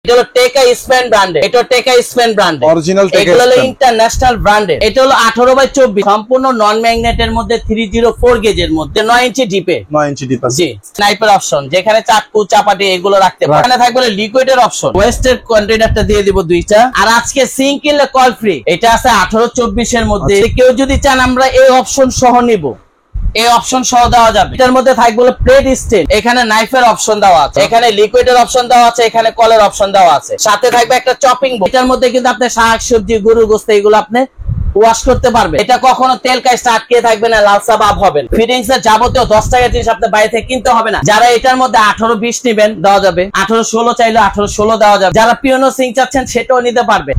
এটা হলো টেকা স্পেন ব্র্যান্ডের, এটা টেকা স্পেন ব্র্যান্ডের অরিজিনাল টেকা, এটা হলো ইন্টারন্যাশনাল ব্র্যান্ডের। এটা হলো 18/24 সম্পূর্ণ নন ম্যাগনেটের মধ্যে 304 গেজের মধ্যে 9 ইঞ্চি ডিপে, 9 ইঞ্চি ডিপ আছে। জি, স্নাইপার অপশন, যেখানে চাকু চাপাটি এগুলো রাখতে পারবেন। এখানে থাকবে লিকুইডের অপশন, ওয়েস্টের কন্টেইনারটা দিয়ে দিব দুইটা। আর আজকে সিঙ্ক কিনলে কল ফ্রি, এটা আছে 18/24 এর মধ্যে। কেউ যদি চান আমরা এই অপশন সহ নিব, এই অপশন সহ দেওয়া যাবে। এটার মধ্যে থাকবে প্লেট স্টেন, এখানে নাইফের অপশন দেওয়া আছে, এখানে লিকুইডের অপশন দেওয়া আছে, এখানে কলের অপশন দেওয়া আছে, সাথে থাকবে একটা চপিং বোর্ড। এটার মধ্যে কিন্তু আপনি শাক সবজি গরুর গোশত এগুলো আপনি ওয়াশ করতে পারবে। এটা কখনো তেল কাজটা আটকে থাকবে না, লালসা ভাব হবে না। ফিটিংস এর যাবতীয় 10 টাকার জিনিস আপনি বাইরে থেকে কিনতে হবে না। যারা এটার মধ্যে 18-20 নেবেন দেওয়া যাবে, 18-16 চাইলে 18-16 দেওয়া যাবে। যারা পিওনো সিঙ্ক চাচ্ছেন সেটাও নিতে পারবে,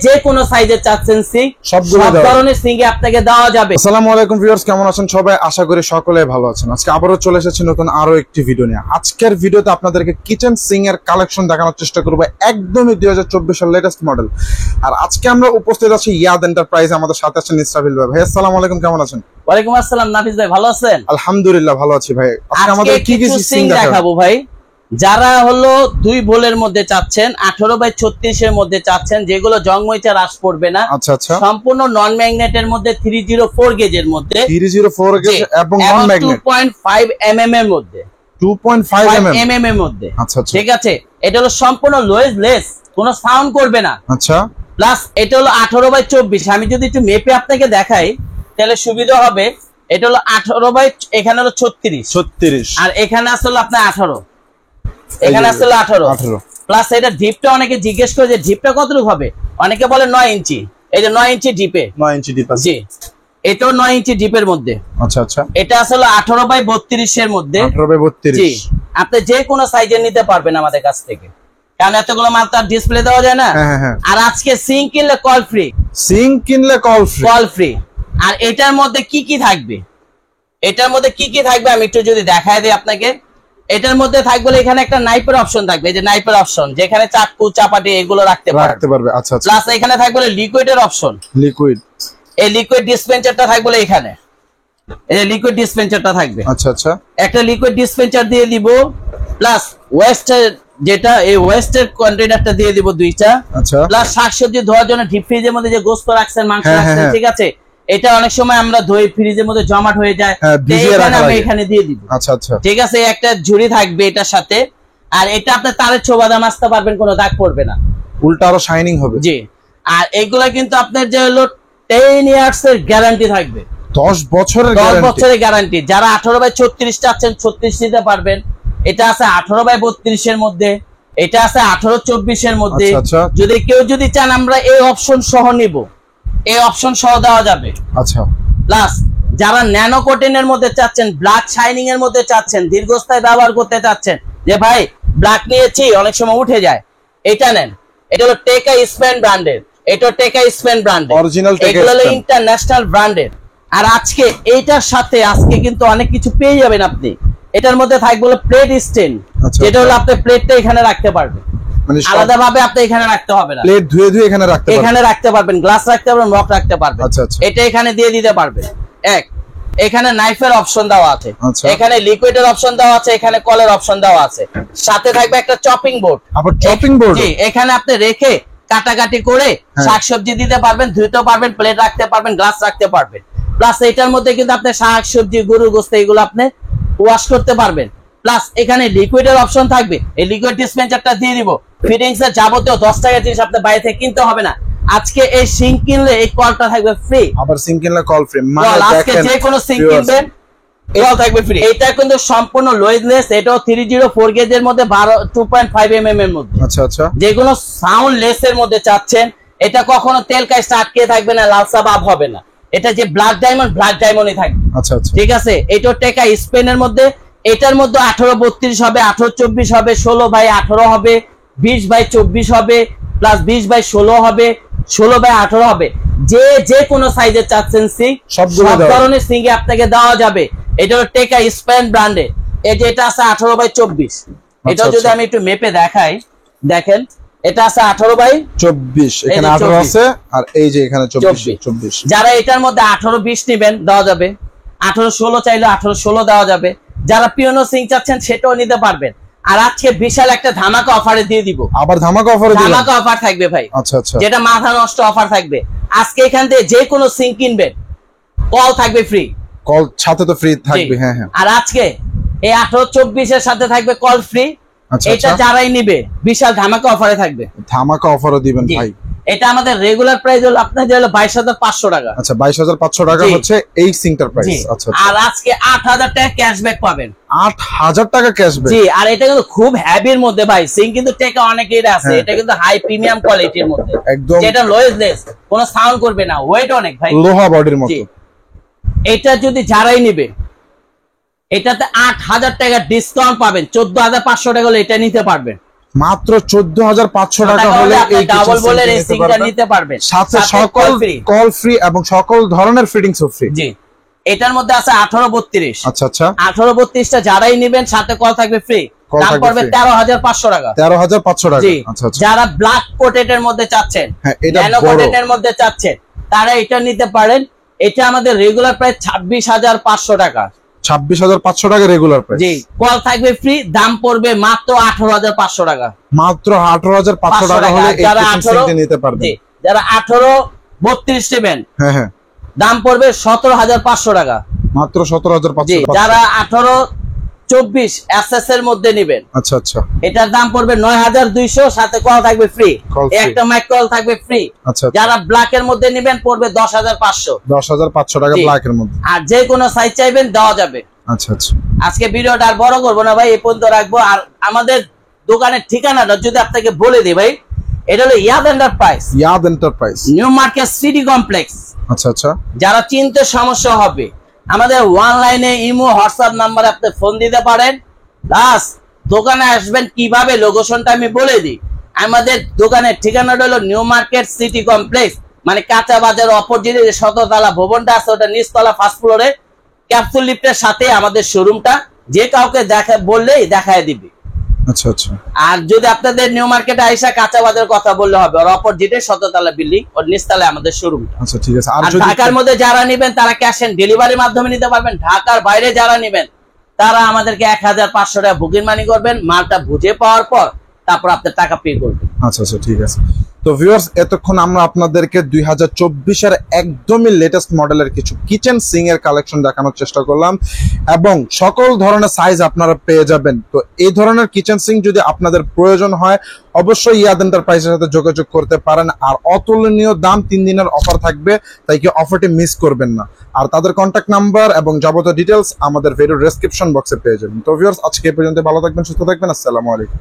যে কোনো সাইজের চাচ্ছেন সিঙ্ক সব ধরনের সিঙ্ক আপনাকে দেওয়া যাবে। আসসালামু আলাইকুম ভিউয়ার্স, কেমন আছেন সবাই? আশা করি সকলে ভালো আছেন। আজকে আবারও চলে এসেছি নতুন আরো একটি ভিডিও নিয়ে। আজকের ভিডিওতে আপনাদেরকে কিচেন সিঙ্ক এর কালেকশন দেখানোর চেষ্টা করব, একদমই 2024 এর লেটেস্ট মডেল। আর আজকে আমরা উপস্থিত আছি ইয়াদ এন্টারপ্রাইজ, আমাদের সাথে আছেন ইসরাফিল ভাই। ভাই আসসালামু আলাইকুম, কেমন আছেন? ওয়ালাইকুম আসসালাম নাফিস ভাই, ভালো আছেন? আলহামদুলিল্লাহ ভালো আছি ভাই। আজকে আমাদের কি কি সিঙ্ক দেখাবো ভাই? যারা হলো 2 ভোল্টের মধ্যে চাচ্ছেন, 18/36 এর মধ্যে চাচ্ছেন, যেগুলো জংমইচা রাশ পড়বে না, আচ্ছা আচ্ছা, সম্পূর্ণ নন ম্যাগনেটের মধ্যে 304 গেজের মধ্যে, 304 গেজ এবং নন ম্যাগনেট, 2.5 mm এর মধ্যে, 2.5 mm এর মধ্যে। আচ্ছা আচ্ছা, ঠিক আছে। এটা হলো সম্পূর্ণ লেস, কোনো সাউন্ড করবে না। আচ্ছা, প্লাস এটা হলো 18/24। আমি যদি একটু মেপে আপনাকে দেখাই তাহলে সুবিধা হবে। এটা হলো 18 এখানে হলো 36, আর এখানে আসলে আপনার 18, এখানে আসলে 18 প্লাস এটা ডিপটা অনেকে জিজ্ঞেস করে যে ডিপটা কতটুকু হবে, অনেকে বলে 9 ইঞ্চি। এই যে 9 ইঞ্চি ডিপে, 9 ইঞ্চি ডিপ আছে, জি, এটাও 9 ইঞ্চি ডিপের মধ্যে। আচ্ছা আচ্ছা, এটা আসলে 18/32 এর মধ্যে, 18/32, জি। আপনি যে কোনো সাইজের নিতে পারবেন আমাদের কাছ থেকে, কারণ এতগুলো মাল তার ডিসপ্লে দেওয়া যায় না। আর আজকে সিঙ্ক কিনলে কল ফ্রি, সিঙ্ক কিনলে কল ফ্রি। আর এটার মধ্যে কি কি থাকবে, এটার মধ্যে কি কি থাকবে আমি একটু যদি দেখায় দিই আপনাকে। এটার মধ্যে থাকবে এখানে একটা নাইফের অপশন থাকবে, এই যে নাইফের অপশন, যেখানে চাকু চাপাটি এগুলো রাখতে পারবে। আচ্ছা আচ্ছা, প্লাস এখানে থাকবে লিকুইডের অপশন, লিকুইড, এই লিকুইড ডিসপেন্সারটা থাকবে এখানে, এই যে লিকুইড ডিসপেন্সারটা থাকবে। আচ্ছা আচ্ছা, একটা লিকুইড ডিসপেন্সার দিয়ে দিব, প্লাস ওয়েস্টের যেটা এই ওয়েস্টের কন্টেইনারটা দিয়ে দিব দুইটা। আচ্ছা, প্লাস শাকসবজি ধোয়ার জন্য ডিপ ফ্রিজের মধ্যে যে গোশত রাখছেন, মাংস রাখছেন, ঠিক আছে, এটা অনেক সময় আমরা ধুই ফ্রিজের মধ্যে জমাট হয়ে যায়, আমি এখানে দিয়ে দিব। আচ্ছা আচ্ছা, ঠিক আছে। একটা ঝুড়ি থাকবে এটার সাথে, আর এটা আপনি তারের ছোবাদা মাছতে পারবেন, কোনো দাগ পড়বে না, উল্টা আরো শাইনিং হবে, জি। আর এইগুলা কিন্তু আপনার যে হলো 10 ইয়ার্স এর গ্যারান্টি থাকবে, 10 বছরের গ্যারান্টি। যারা 18/36 চাচ্ছেন 36 নিতে পারবেন। এটা আছে 18/32 এর মধ্যে, এটা আছে 18/24 এর মধ্যে। যদি কেউ চান আমরা এই অপশন সহ নিব, এই অপশন সহ দেওয়া যাবে। আচ্ছা, প্লাস যারা ন্যানো কোটেনের মধ্যে চাচ্ছেন, ব্ল্যাক শাইনিং এর মধ্যে চাচ্ছেন, দীর্ঘস্থায়ী ব্যবহার করতে চাচ্ছেন, যে ভাই ব্ল্যাক নিয়েছি অনেক সময় উঠে যায়, এটা নেন। এটা হলো টেকা স্পেন ব্র্যান্ডের, এটা টেকা স্পেন ব্র্যান্ডের অরিজিনাল টেকা, এগুলো হলো ইন্টারন্যাশনাল ব্র্যান্ডের। আর আজকে এইটার সাথে আজকে কিন্তু অনেক কিছু পেয়ে যাবেন আপনি। এটার মধ্যে থাকবে প্লেট স্টেন, যেটা হলো আপনি প্লেটটা এখানে রাখতে পারবেন, আলাদা ভাবে আপনি এখানে রাখতে হবে না, প্লেট ধুয়ে এখানে রাখতে পারবেন, গ্লাস রাখতে পারবেন, মগ রাখতে পারবেন। এটা এখানে দিয়ে দিতে পারবেন। এখানে নাইফের অপশন দেওয়া আছে, এখানে লিকুইডের অপশন দেওয়া আছে, এখানে কলের অপশন দেওয়া আছে, সাথে থাকবে একটা চপিং বোর্ড। আবার চপিং বোর্ড, জি, এখানে আপনি রেখে কাটাকাটি করে শাকসবজি দিতে পারবেন, ধুইতে পারবেন, প্লেট রাখতে পারবেন, গ্লাস রাখতে পারবেন। প্লাস এটার মধ্যে কিন্তু আপনি শাকসবজি গরুর গোশত এগুলো আপনি ওয়াশ করতে পারবেন। প্লাস এখানে লিকুইডের অপশন থাকবে, এই লিকুইড ডিসপেন্সারটা দিয়ে দিব। ফিটিংস এর যাবতীয় 10 টাকার জিনিস আপনি বাইরে থেকে কিনতে হবে না। আজকে এই সিঙ্ক কিনলে এই কলটা থাকবে ফ্রি, আবার সিঙ্ক কিনলে কল ফ্রি। মানে আজকে যে কোনো সিঙ্ক কিনবেন কল থাকবে ফ্রি। এটা কিন্তু সম্পূর্ণ লোয়েজলেস, এটাও 304 গেজের মধ্যে, 2.5 mm এর মধ্যে। আচ্ছা আচ্ছা, যেগুলো সাউন্ড লেস এর মধ্যে চাচ্ছেন, এটা কখনো তেল কাজটা আটকে থাকবে না, লালসা ভাব হবে না। এটা যে ব্ল্যাক ডায়মন্ডই থাকবে। আচ্ছা আচ্ছা, ঠিক আছে। এটা টেকা স্পেনের মধ্যে, এটার মধ্যে 18/32 হবে, 18/24 হবে, 16/18 হবে, 20/24 হবে, প্লাস 20/16 হবে, 16/18 হবে। যে কোনো সাইজের চাচ্ছেন সিঙ্ক, সব ধরনের সিঙ্ক আপনাকে দেওয়া যাবে। এটা হলো টেকা স্পেন ব্র্যান্ডের। এই যে এটা আছে 18/24, এটা যদি আমি একটু মেপে দেখাই, দেখেন এটা আছে 18/24, এখানে 18 আছে, আর এই যে এখানে 24। যারা এটার মধ্যে 18-20 নেবেন দেওয়া যাবে, 18-16 চাইলে 18-16 দেওয়া যাবে। যারা পিওনো সিঙ্ক চাচ্ছেন সেটাও নিতে পারবেন। আর আজকে বিশাল একটা ধামাকা অফারে দিয়ে দিব। আবার ধামাকা অফারে দিবেন? ধামাকা অফার থাকবে ভাই। আচ্ছা আচ্ছা, যেটা মাথা নষ্ট অফার থাকবে। আজকে এখান থেকে যে কোনো সিঙ্ক কিনবেন, কল থাকবে ফ্রি। কল সাথে তো ফ্রি থাকবে। হ্যাঁ হ্যাঁ। আর আজকে এই 18-24 এর সাথে থাকবে কল ফ্রি। আচ্ছা, এটা যারাই নিবে বিশাল ধামাকা অফারে থাকবে। ধামাকা অফারও দিবেন ভাই? এটা আমাদের রেগুলার প্রাইস হলো আপনাদের হলো 22,500 টাকা। আচ্ছা, 22,500 টাকা হচ্ছে এই সিঙ্কটার প্রাইস। আচ্ছা, আর আজকে 8,000 টাকা ক্যাশব্যাক পাবেন। 8,000 টাকা ক্যাশব্যাক? জি। আর এটা কিন্তু খুব হেভির মধ্যে ভাই, সিঙ্ক কিন্তু টেকা অনেকের আছে। এটা কিন্তু হাই প্রিমিয়াম কোয়ালিটির মধ্যে, একদম যেটা লোয়েস্টলেস, কোনো সাউন্ড করবে না, ওয়েট অনেক ভাই, লোহা বডির মতো। এটা যদি যারাই নিবে এটাতে 8,000 টাকা ডিসকাউন্ট পাবেন। 14,500 টাকা হলে এটা নিতে পারবেন। মাত্র 14,500 টাকা হলে এই ডাবল বলের এই সিঙ্কটা নিতে পারবেন। সাথে সকল কল ফ্রি এবং সকল ধরনের ফিটিংসও ফ্রি। জি। এটার মধ্যে আছে 18-32। আচ্ছা আচ্ছা, 18-32টা যারাই নেবেন সাথে কল থাকবে ফ্রি। দাম পড়বে 13,500 টাকা। 13,500 টাকা। আচ্ছা আচ্ছা। যারা ব্ল্যাক কোটেটের মধ্যে চাচ্ছেন, এটা ন্যানো কোটেটের মধ্যে চাচ্ছেন, তারা এটা নিতে পারেন। এটা আমাদের রেগুলার প্রাইস 26,500 টাকা। 26,500 টাকা রেগুলার প্রাইস। জি। কল থাকবে ফ্রি। দাম পড়বে মাত্র 18,500 টাকা। মাত্র 18,500 টাকা হলে এই সিঙ্কটা নিতে পারবেন। জি। যারা 18-32 নেবেন, হ্যাঁ হ্যাঁ, দাম পড়বে 17,500 টাকা। মাত্র 17,500 টাকা। যারা 18-24 এসএস এর মধ্যে নেবেন, আচ্ছা আচ্ছা, এটার দাম পড়বে 9,200, সাথে কল থাকবে ফ্রি। একটা মাইক কল থাকবে ফ্রি। আচ্ছা। যারা ব্ল্যাক এর মধ্যে নেবেন পড়বে 10,500। 10,500 টাকা ব্ল্যাক এর মধ্যে। আর যে কোনো সাইজ চাইবেন দেওয়া যাবে। আচ্ছা আচ্ছা। আজকে ভিডিওটা আর বড় করবো না ভাই, এই পর্যন্ত রাখবো। আর আমাদের দোকানের ঠিকানাটা যদি আপনাকে বলে দিই ভাই, এটা হলো Yaad Enterprise. Yaad Enterprise, New Market City Complex. আচ্ছা আচ্ছা। যারা চিনতে সমস্যা হবে, আমাদের অনলাইনে ইমো হোয়াটসঅ্যাপ নাম্বারে আপনি ফোন দিতে পারেন। প্লাস দোকানে আসবেন কিভাবে, লোকেশনটা আমি বলে দিই। আমাদের দোকানের ঠিকানাটা হলো নিউ মার্কেট সিটি কমপ্লেক্স, মানে কাঁচা বাজার অপোজিটে যে 17তলা ভবনটা আছে, ওটা নিচতলা ফার্স্ট ফ্লোরে ক্যাপসুল লিফটের সাথে আমাদের শোরুমটা। যে কাউকে বললেই দেখায় দিবে। আচ্ছা আচ্ছা। আর যদি আপনাদের নিউ মার্কেটে আইসা কাঁচা বাজার কথা বললে হবে, ওর অপোজিটে 17তলা বিল্ডিং, ওর নিচতলায় আমাদের শোরুমটা। আচ্ছা ঠিক আছে। আর ঢাকার মধ্যে যারা নেবেন তারা ক্যাশ অন ডেলিভারির মাধ্যমে নিতে পারবেন। ঢাকার বাইরে যারা নেবেন তারা আমাদেরকে 1,500 টাকা বুকিং মানি করবেন। মালটা বুঝে পাওয়ার পর তারপর আপনার টাকা পে করবেন। আচ্ছা আচ্ছা, ঠিক আছে। তো ভিউয়ার্স, এতক্ষণ আমরা আপনাদেরকে 2024 এর একদমই লেটেস্ট মডেলের কিছু কিচেন সিং এর কালেকশন দেখানোর চেষ্টা করলাম, এবং সকল ধরনের সাইজ আপনারা পেয়ে যাবেন। তো এই ধরনের কিচেন সিং যদি আপনাদের প্রয়োজন হয়, অবশ্যই ইয়াদ এন্টারপ্রাইজের সাথে যোগাযোগ করতে পারেন। আর অতুলনীয় দাম, 3 দিনের অফার থাকবে, তাই কি অফারটি মিস করবেন না। আর তাদের কন্ট্যাক্ট নাম্বার এবং যাবতীয় ডিটেলস আমাদের ভিডিওর ডেসক্রিপশন বক্সে পেয়ে যাবেন। তো ভিউয়ার্স, আজকে এই পর্যন্ত, ভালো থাকবেন, সুস্থ থাকবেন, আসসালামু আলাইকুম।